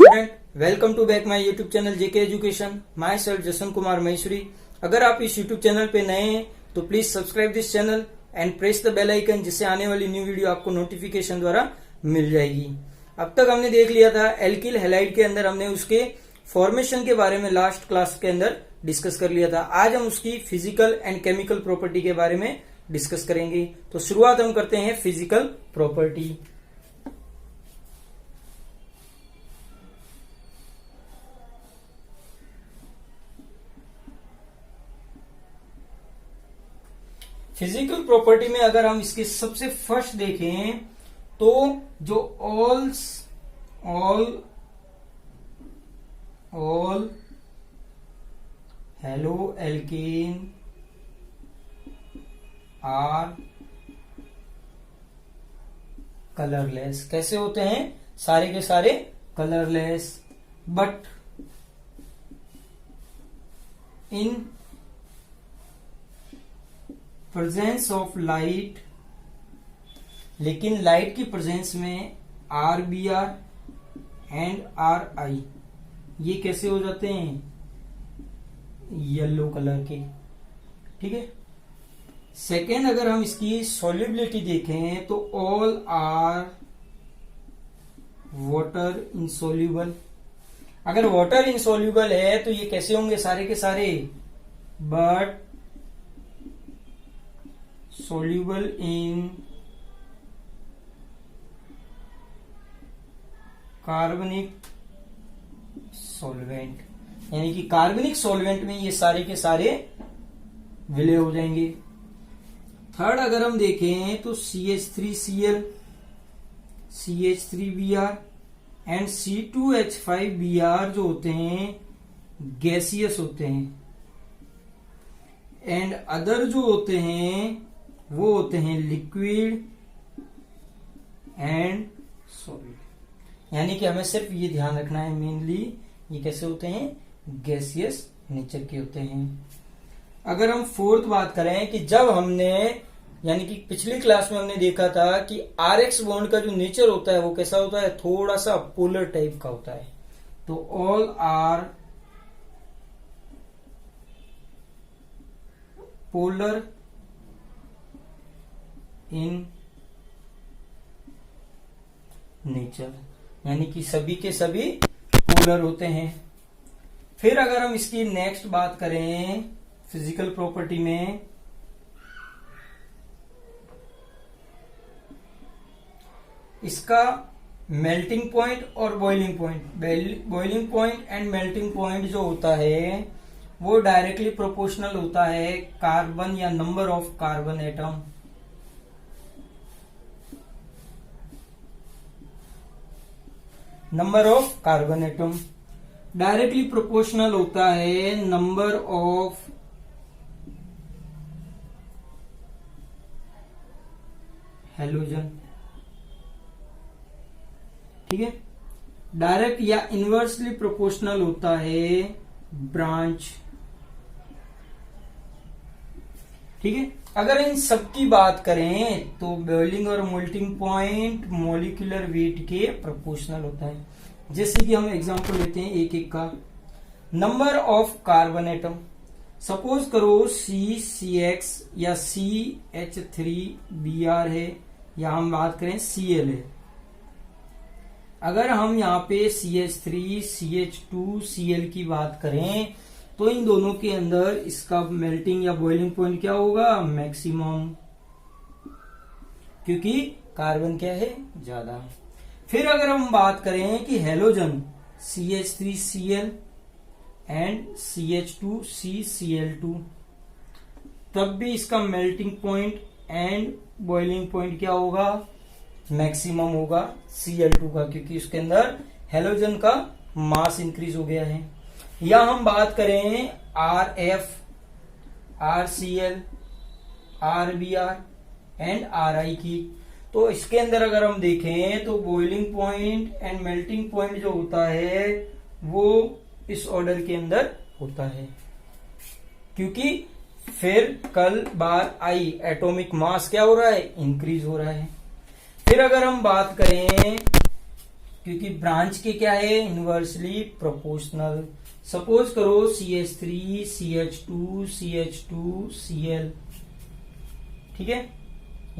Student, welcome to back my YouTube channel JK Education. Myself Jaswant Kumar Maheshwari. अगर आप इस YouTube channel पे नए हैं तो please subscribe this channel and press the bell icon, जिससे आने वाली न्यू वीडियो आपको नोटिफिकेशन द्वारा मिल जाएगी। अब तक हमने देख लिया था एल्किल हैलाइड के अंदर हमने उसके फॉर्मेशन के बारे में लास्ट क्लास के अंदर डिस्कस कर लिया था। आज हम उसकी फिजिकल एंड केमिकल प्रॉपर्टी के बारे में डिस्कस करेंगे। तो शुरुआत हम करते हैं फिजिकल प्रॉपर्टी। फिजिकल प्रॉपर्टी में अगर हम इसके सबसे फर्स्ट देखें तो जो all haloalkane are colourless. कैसे होते हैं? सारे के सारे colourless, but in presence of light, लेकिन लाइट की प्रेजेंस में RBr एंड Ri ये कैसे हो जाते हैं? येलो कलर के। ठीक है। सेकेंड, अगर हम इसकी सॉल्युबिलिटी देखें तो ऑल आर वाटर इनसोल्यूबल। अगर वाटर इनसोल्यूबल है तो ये कैसे होंगे? सारे के सारे बट soluble in कार्बनिक सॉल्वेंट, यानी कि कार्बनिक सॉल्वेंट में ये सारे के सारे विलय हो जाएंगे। थर्ड, अगर हम देखें तो CH3Cl, CH3Br एंड C2H5Br जो होते हैं गैसियस होते हैं, एंड अदर जो होते हैं वो होते हैं लिक्विड एंड सॉलिड। यानी कि हमें सिर्फ ये ध्यान रखना है, मेनली ये कैसे होते हैं? गैसियस नेचर के होते हैं। अगर हम फोर्थ बात करें कि जब हमने, यानी कि पिछली क्लास में हमने देखा था कि RX बॉन्ड का जो नेचर होता है वो कैसा होता है? थोड़ा सा पोलर टाइप का होता है। तो all are polar in nature, यानी कि सभी के सभी पोलर होते हैं। फिर अगर हम इसकी नेक्स्ट बात करें फिजिकल प्रॉपर्टी में, इसका मेल्टिंग पॉइंट और boiling point and melting point जो होता है वो डायरेक्टली प्रोपोर्शनल होता है कार्बन या number of carbon atom. Number of carbon atom directly proportional होता है नंबर ऑफ हेलोजन। ठीक है। डायरेक्ट या इनवर्सली प्रोपोर्शनल होता है ब्रांच। ठीक है। अगर इन सब की बात करें तो बॉइलिंग और मोल्टिंग पॉइंट मॉलिक्यूलर वेट के प्रोपोर्शनल होता है। जैसे कि हम एग्जांपल लेते हैं एक एक का। Number of carbon atom, suppose करो CCX या CH3Br है, या हम बात करें Cl है। अगर हम यहाँ पे CH3 CH2 Cl की बात करें तो इन दोनों के अंदर इसका मेल्टिंग या बॉइलिंग पॉइंट क्या होगा? मैक्सिमम, क्योंकि कार्बन क्या है? ज्यादा। फिर अगर हम बात करें कि हेलोजन CH3Cl एंड CH2CCl2, तब भी इसका melting point and boiling point क्या होगा? मैक्सिमम होगा Cl2 का, क्योंकि उसके अंदर हेलोजन का मास इंक्रीज हो गया है। या हम बात करें RF, RCl, RBr and Ri की, तो इसके अंदर अगर हम देखें तो boiling point and melting point जो होता है वो इस ऑर्डर के अंदर होता है, क्योंकि फिर कल बार आई एटॉमिक मास क्या हो रहा है? इंक्रीज हो रहा है। फिर अगर हम बात करें क्योंकि ब्रांच के क्या है, इनवर्सली प्रोपोर्शनल। सपोज करो CH3 CH2 CH2 Cl, ठीक है,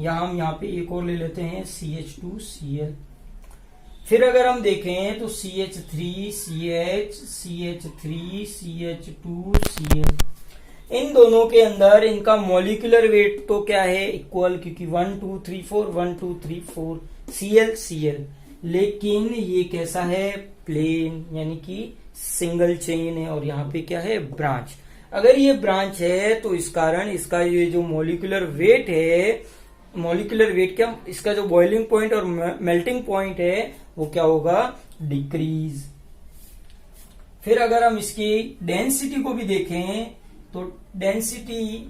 या हम यहाँ पे एक और ले लेते हैं CH2 Cl। फिर अगर हम देखें तो CH3 CH CH3 CH2 Cl, इन दोनों के अंदर इनका मॉलिक्यूलर वेट तो क्या है, इक्वल, क्योंकि 1 2 3 4 1 2 3 4 Cl Cl, लेकिन ये कैसा है, प्लेन, यानी कि सिंगल चेन है, और यहाँ पे क्या है, ब्रांच। अगर ये ब्रांच है तो इस कारण इसका ये जो मॉलिक्यूलर वेट है, मॉलिक्यूलर वेट क्या, इसका जो बॉइलिंग पॉइंट और मेल्टिंग पॉइंट है वो क्या होगा, डिक्रीज। फिर अगर हम इसकी डेंसिटी को भी देखें तो डेंसिटी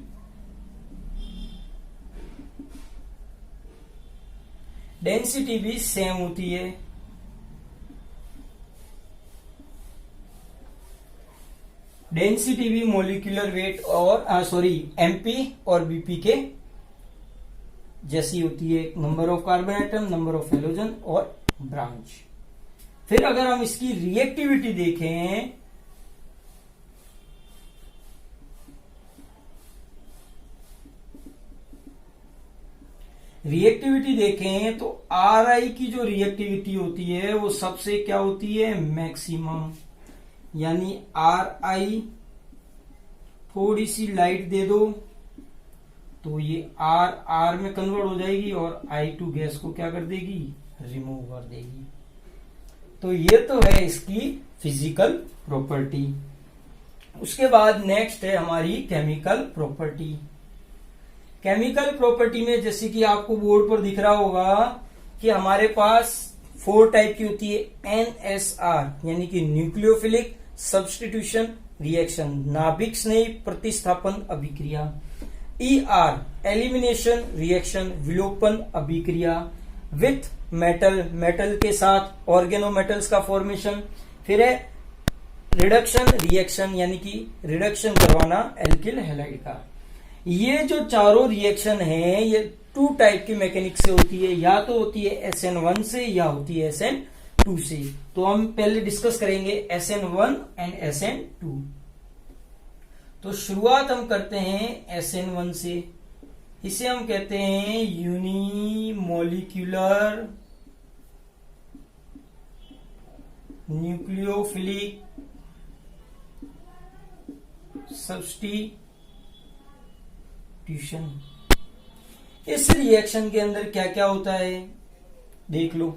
भी सेम होती है। डेंसिटी भी मॉलिक्यूलर वेट और एमपी और बीपी के जैसी होती है, number of carbon atom, number of halogen और ब्रांच। फिर अगर हम इसकी रिएक्टिविटी देखें तो Ri की जो रिएक्टिविटी होती है वो सबसे क्या होती है, मैक्सिमम, यानी Ri, थोड़ी सी लाइट दे दो तो ये R में कन्वर्ट हो जाएगी और I2 गैस को क्या कर देगी, रिमूव कर देगी। तो ये तो है इसकी फिजिकल प्रॉपर्टी। उसके बाद नेक्स्ट है हमारी केमिकल प्रॉपर्टी। केमिकल प्रॉपर्टी में जैसे कि आपको बोर्ड पर दिख रहा होगा कि हमारे पास 4 टाइप की होती है, NSR यानी कि न्यूक्लियोफिलिक सब्स्टिट्यूशन रिएक्शन, नाभिक स्नेही प्रतिस्थापन अभिक्रिया, ER एलिमिनेशन रिएक्शन, विलोपन अभिक्रिया, विथ मेटल के साथ ऑर्गेनोमेटल्स का फॉर्मेशन। फिर है रिडक्शन रिएक्शन, यानी कि रिडक्शन करवाना एल्किल हैलाइड का। ये जो चारों रिएक्शन है ये 2 टाइप की मैकेनिक से होती है, या तो होती है SN1 से या होती है SN2 से। तो हम पहले डिस्कस करेंगे SN1 एंड SN2। तो शुरुआत हम करते हैं SN1 से। इसे हम कहते हैं यूनिमोलिक्यूलर न्यूक्लियोफिलिक सब्स्टिट्यूशन। इस रिएक्शन के अंदर क्या क्या होता है देख लो।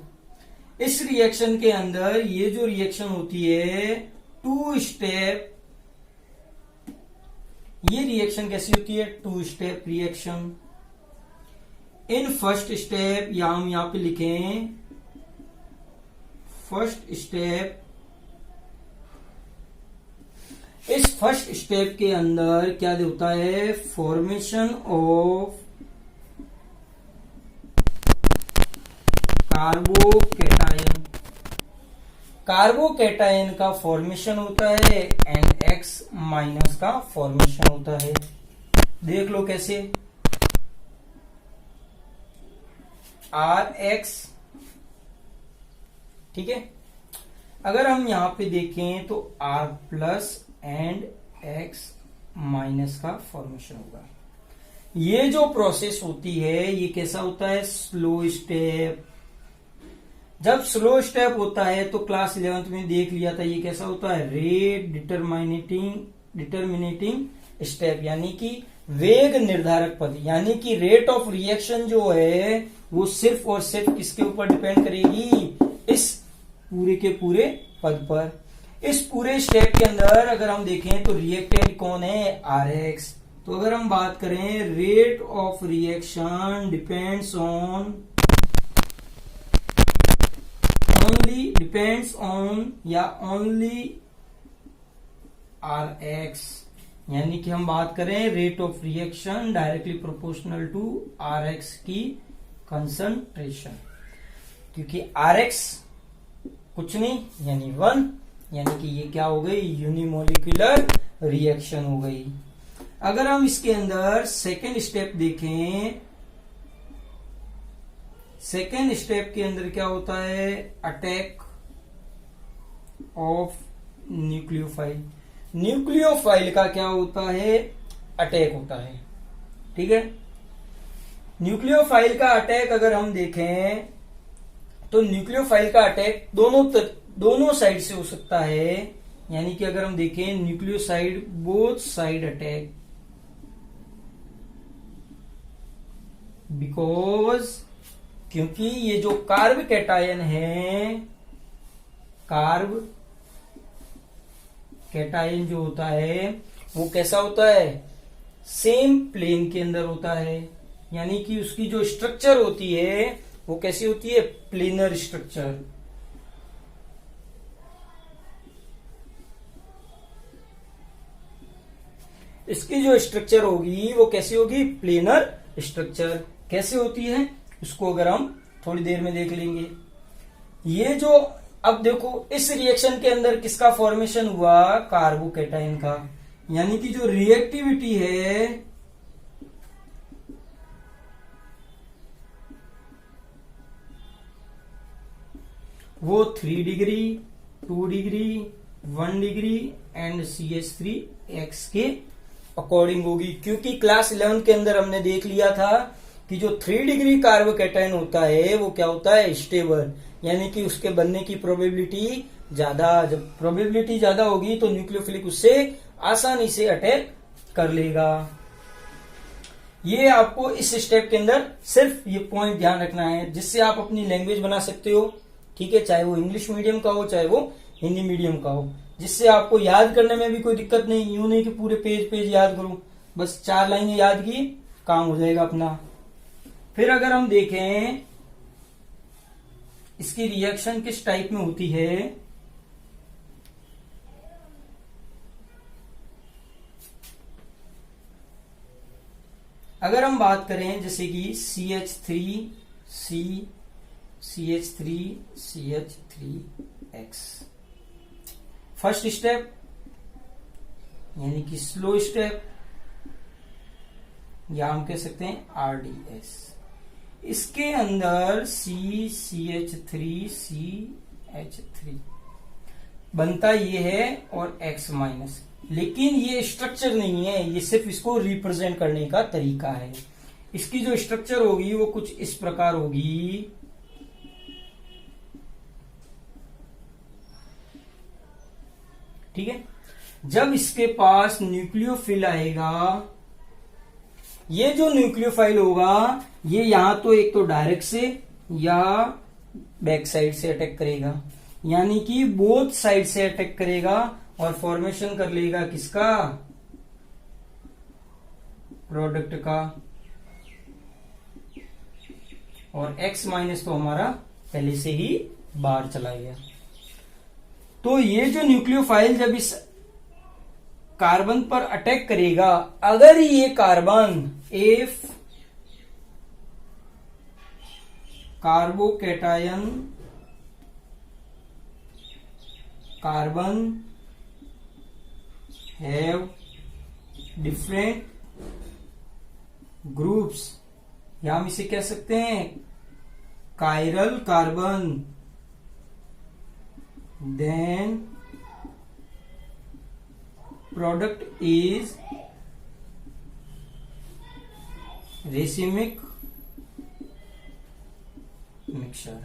इस रिएक्शन के अंदर ये जो रिएक्शन होती है 2 स्टेप, ये रिएक्शन कैसी होती है, 2 step reaction. In first step, या हम यहां पे लिखें फर्स्ट स्टेप, इस फर्स्ट स्टेप के अंदर क्या होता है, फॉर्मेशन ऑफ कार्बोकैटायन। कार्बोकैटायन का फॉर्मेशन होता है एंड X माइनस का फॉर्मेशन होता है। देख लो कैसे, RX, ठीक है। अगर हम यहां पे देखें तो R plus and X minus का फॉर्मेशन होगा। ये जो प्रोसेस होती है ये कैसा होता है, स्लो स्टेप। जब स्लो स्टेप होता है तो क्लास 11th में देख लिया था, ये कैसा होता है, रेट डिटरमिनेटिंग स्टेप, यानी कि वेग निर्धारक पद। यानी कि रेट ऑफ रिएक्शन जो है वो सिर्फ और सिर्फ किसके ऊपर डिपेंड करेगी, इस पूरे के पूरे पद पर। इस पूरे स्टेप के अंदर अगर हम देखें तो रिएक्टेंट कौन है, RX। तो अगर हम बात करें rate of reaction depends on या ओनली RX, यानी कि हम बात करें rate of reaction directly proportional to RX की कंसंट्रेशन, क्योंकि RX कुछ नहीं यानी 1, यानी कि ये क्या हो गई, यूनिमोलिकुलर रिएक्शन हो गई। अगर हम इसके अंदर सेकेंड स्टेप देखें, सेकेंड स्टेप के अंदर क्या होता है, अटैक ऑफ न्यूक्लियोफाइल। न्यूक्लियोफाइल का क्या होता है, अटैक होता है। ठीक है, न्यूक्लियोफाइल का अटैक अगर हम देखें तो न्यूक्लियोफाइल का अटैक दोनों साइड से हो सकता है। यानी कि अगर हम देखें nucleoside both side attack, because क्योंकि ये जो कार्ब कैटायन है, कार्ब कैटायन जो होता है वो कैसा होता है, सेम प्लेन के अंदर होता है। यानी कि उसकी जो स्ट्रक्चर होती है वो कैसी होती है, प्लेनर स्ट्रक्चर। इसकी जो स्ट्रक्चर होगी वो कैसी होगी, प्लेनर स्ट्रक्चर। कैसे होती है उसको अगर हम थोड़ी देर में देख लेंगे। ये जो अब देखो इस रिएक्शन के अंदर किसका फॉर्मेशन हुआ, कार्बोकैटायन का। यानी कि जो रिएक्टिविटी है वो 3 degree, 2 degree, 1 degree and CH3X के अकॉर्डिंग होगी। क्योंकि क्लास 11 के अंदर हमने देख लिया था कि जो 3 डिग्री कार्बोकैटायन होता है वो क्या होता है, स्टेबल। यानी कि उसके बनने की प्रोबेबिलिटी ज्यादा, जब प्रोबेबिलिटी ज्यादा होगी तो न्यूक्लियोफिलिक उससे आसानी से अटैक कर लेगा। ये आपको इस स्टेप के अंदर सिर्फ ये पॉइंट ध्यान रखना है, जिससे आप अपनी लैंग्वेज बना सकते हो। ठीक है, चाहे वो इंग्लिश मीडियम का हो चाहे वो हिंदी मीडियम का हो, जिससे आपको याद करने में भी कोई दिक्कत नहीं। यूं नहीं कि पूरे पेज याद करूं, बस 4 लाइनें याद की काम हो जाएगा अपना। फिर अगर हम देखें इसकी रिएक्शन किस टाइप में होती है, अगर हम बात करें जैसे कि CH3CH3CH3X, फर्स्ट स्टेप यानी कि स्लो स्टेप, या हम कह सकते हैं RDS। इसके अंदर CH3 बनता ये है और X माइनस, लेकिन ये स्ट्रक्चर नहीं है, ये सिर्फ इसको रिप्रेजेंट करने का तरीका है। इसकी जो स्ट्रक्चर होगी वो कुछ इस प्रकार होगी। ठीक है, जब इसके पास न्यूक्लियोफिल आएगा, ये जो न्यूक्लियोफाइल होगा ये यहां तो एक तो डायरेक्ट से या बैक साइड से अटैक करेगा, यानी कि बोथ साइड से अटैक करेगा और फॉर्मेशन कर लेगा किसका, प्रोडक्ट का। और X माइनस तो हमारा पहले से ही बाहर चला गया। तो ये जो न्यूक्लियोफाइल जब इस कार्बन पर अटैक करेगा, अगर ये carbon if carbocation carbon have different groups, या हम इसे कह सकते हैं chiral carbon, then product is racemic mixture.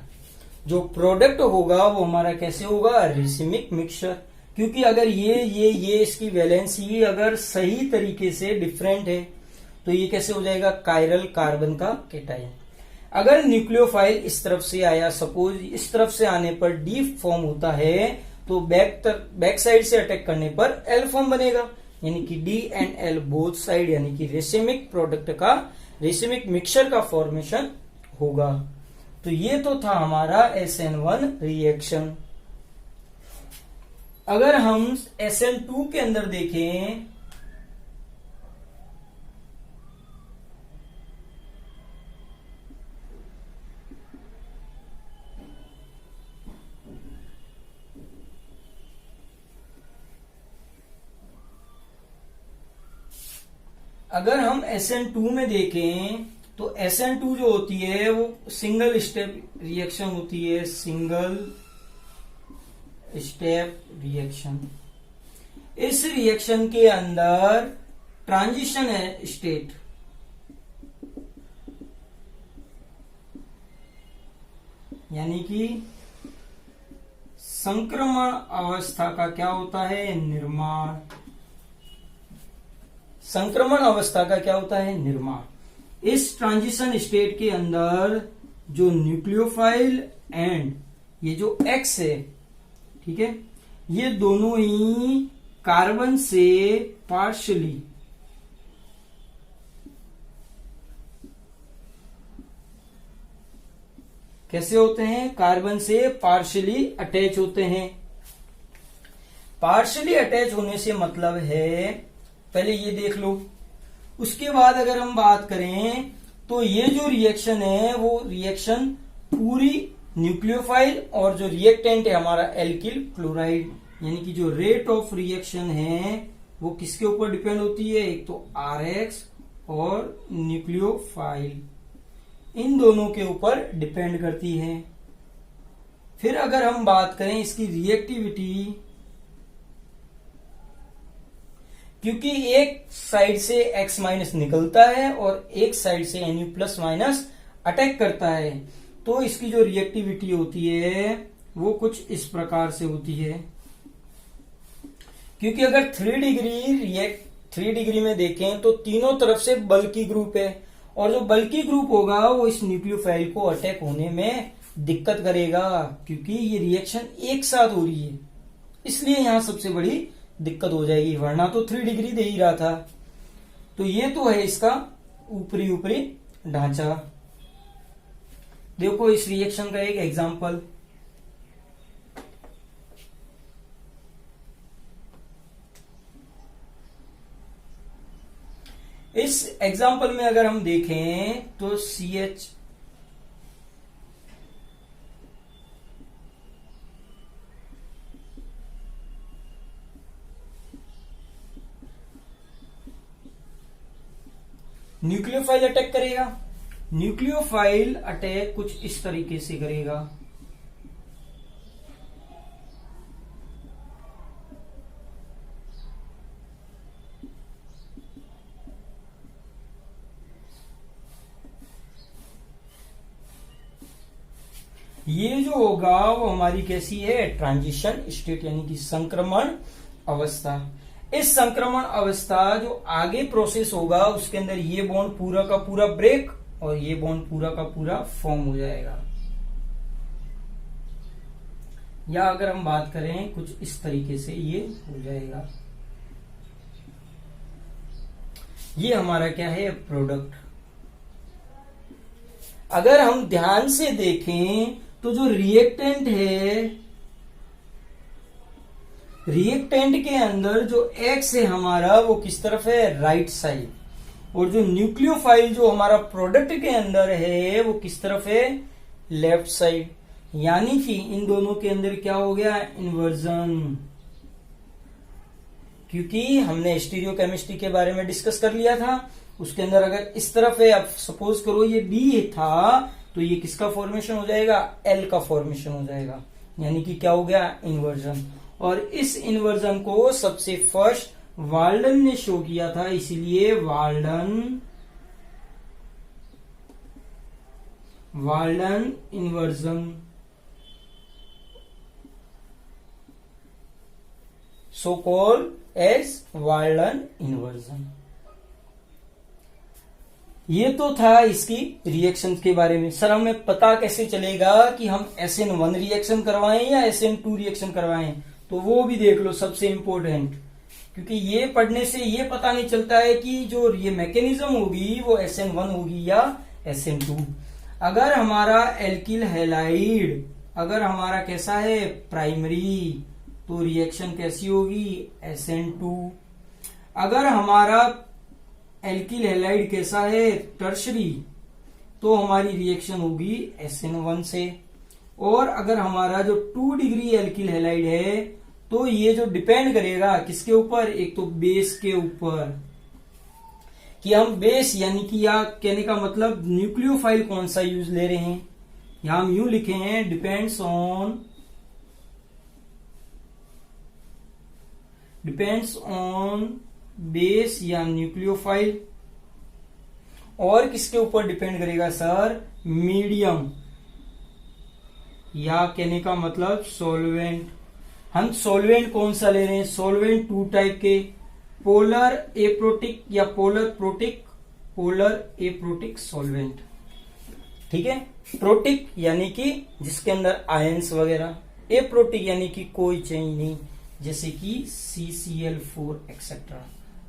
जो प्रोडक्ट होगा वो हमारा कैसे होगा, रेसिमिक मिक्सचर। क्योंकि अगर ये इसकी वैलेंसी अगर सही तरीके से डिफरेंट है तो ये कैसे हो जाएगा, कायरल कार्बन का कैटायन। अगर न्यूक्लियोफाइल इस तरफ से आया, सपोज इस तरफ से आने पर डी फॉर्म होता है, तो बैक साइड से अटैक करने पर एल फॉर्म बनेगा, यानी कि D and L both side, यानी कि रेसिमिक प्रोडक्ट का, रेसिमिक मिक्सचर का फॉर्मेशन होगा। तो ये तो था हमारा SN1 रिएक्शन। अगर हम SN2 के अंदर देखें, अगर हम SN2 में देखें तो SN2 जो होती है वो सिंगल स्टेप रिएक्शन होती है, सिंगल स्टेप रिएक्शन। इस रिएक्शन के अंदर ट्रांजिशन है स्टेट, यानी कि संक्रमण अवस्था का क्या होता है, निर्माण। संक्रमण अवस्था का क्या होता है, निर्माण। इस ट्रांजिशन स्टेट के अंदर जो न्यूक्लियोफाइल एंड ये जो एक्स है, ठीक है, ये दोनों ही कार्बन से पार्शियली कैसे होते हैं, कार्बन से पार्शियली अटैच होते हैं। पार्शियली अटैच होने से मतलब है, पहले ये देख लो। उसके बाद अगर हम बात करें तो ये जो रिएक्शन है वो रिएक्शन पूरी न्यूक्लियोफाइल और जो रिएक्टेंट है हमारा एल्किल क्लोराइड, यानी कि जो रेट ऑफ रिएक्शन है वो किसके ऊपर डिपेंड होती है, एक तो आरएक्स और न्यूक्लियोफाइल, इन दोनों के ऊपर डिपेंड करती है। फिर अगर हम बात करें इसकी रिएक्टिविटी, क्योंकि एक साइड से X माइनस निकलता है और एक साइड से Nu प्लस माइनस अटैक करता है, तो इसकी जो रिएक्टिविटी होती है वो कुछ इस प्रकार से होती है। क्योंकि अगर 3 डिग्री में देखें तो तीनों तरफ से बल्की ग्रुप है, और जो बल्की ग्रुप होगा वो इस न्यूक्लियोफाइल को अटैक होने में दिक्कत करेगा, क्योंकि ये रिएक्शन एक साथ हो रही है, इसलिए यहां सबसे बड़ी दिक्कत हो जाएगी, वरना तो 3 डिग्री दे ही रहा था। तो ये तो है इसका ऊपरी ढांचा। देखो इस रिएक्शन का एक एग्जांपल, इस एग्जांपल में अगर हम देखें तो CH न्यूक्लियोफाइल अटैक करेगा। न्यूक्लियोफाइल अटैक कुछ इस तरीके से करेगा। ये जो होगा वो हमारी कैसी है, ट्रांजिशन स्टेट, यानी कि संक्रमण अवस्था। इस संक्रमण अवस्था जो आगे प्रोसेस होगा उसके अंदर ये बॉन्ड पूरा का पूरा ब्रेक और ये बॉन्ड पूरा का पूरा फॉर्म हो जाएगा। या अगर हम बात करें कुछ इस तरीके से ये हो जाएगा। ये हमारा क्या है, प्रोडक्ट। अगर हम ध्यान से देखें तो जो रिएक्टेंट है, रिएक्टेंट के अंदर जो एक्स है हमारा वो किस तरफ है, राइट साइड, और जो न्यूक्लियोफाइल जो हमारा प्रोडक्ट के अंदर है वो किस तरफ है, लेफ्ट साइड। यानी कि इन दोनों के अंदर क्या हो गया, इन्वर्जन। क्योंकि हमने स्टीरियोकेमिस्ट्री के बारे में डिस्कस कर लिया था, उसके अंदर अगर इस तरफ है, अब सपोज करो ये बी था, तो ये किसका फॉर्मेशन हो जाएगा, एल का फॉर्मेशन हो जाएगा, यानी कि क्या हो गया, इन्वर्जन। और इस इन्वर्जन को सबसे फर्स्ट वाल्डन ने शो किया था, इसीलिए Walden inversion, so called as Walden inversion. ये तो था इसकी रिएक्शन के बारे में। सर हमें पता कैसे चलेगा कि हम SN1 रिएक्शन करवाएं या SN2 रिएक्शन करवाएं, तो वो भी देख लो, सबसे इंपॉर्टेंट। क्योंकि ये पढ़ने से ये पता नहीं चलता है कि जो ये मैकेनिज्म होगी वो SN1 होगी या SN2। अगर हमारा एल्किल हैलाइड अगर हमारा कैसा है, प्राइमरी, तो रिएक्शन कैसी होगी, SN2। अगर हमारा एल्किल हैलाइड कैसा है, टर्शरी, तो हमारी रिएक्शन होगी SN1 से। और अगर हमारा जो 2 डिग्री एल्किल हैलाइड है तो ये जो डिपेंड करेगा किसके ऊपर, एक तो बेस के ऊपर, कि हम बेस यानी कि या कहने का मतलब न्यूक्लियोफाइल कौन सा यूज ले रहे हैं। यहां हम यूं लिखे हैं, depends on depends on base या न्यूक्लियोफाइल। और किसके ऊपर डिपेंड करेगा सर? मीडियम, या कहने का मतलब सॉल्वेंट। हम सॉल्वेंट कौन सा ले रहे हैं? सॉल्वेंट टू टाइप के, पोलर एप्रोटिक या polar protic, polar aprotic solvent. ठीक है, प्रोटिक यानी कि जिसके अंदर आयंस वगैरह, एप्रोटिक यानी कि कोई चेंज नहीं, जैसे कि CCl4 एक्सेट्रा,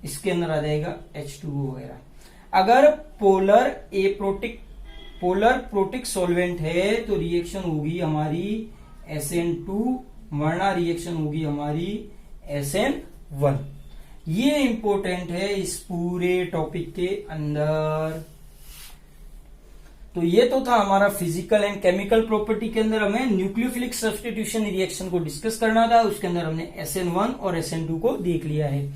इसके अंदर आ जाएगा H2O वगैरह। अगर polar aprotic, polar protic solvent है तो रिएक्शन होगी हमारी SN2, वरना रिएक्शन होगी हमारी SN1। ये इंपॉर्टेंट है इस पूरे टॉपिक के अंदर। तो ये तो था हमारा फिजिकल एंड केमिकल प्रॉपर्टी के अंदर हमें न्यूक्लियोफिलिक सब्स्टिट्यूशन रिएक्शन को डिस्कस करना था। उसके अंदर हमने SN1 और SN2 को देख लिया है।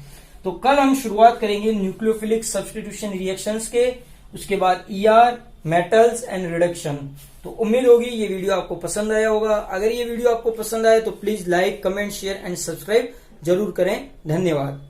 तो कल हम शुरुआत करेंगे न्यूक्लियोफिलिक सब्स्टिट्यूशन रिएक्शंस के, उसके बाद ER, मेटल्स एंड रिडक्शन। तो उम्मीद होगी ये वीडियो आपको पसंद आया होगा। अगर ये वीडियो आपको पसंद आए तो please like, comment, share and subscribe जरूर करें। धन्यवाद।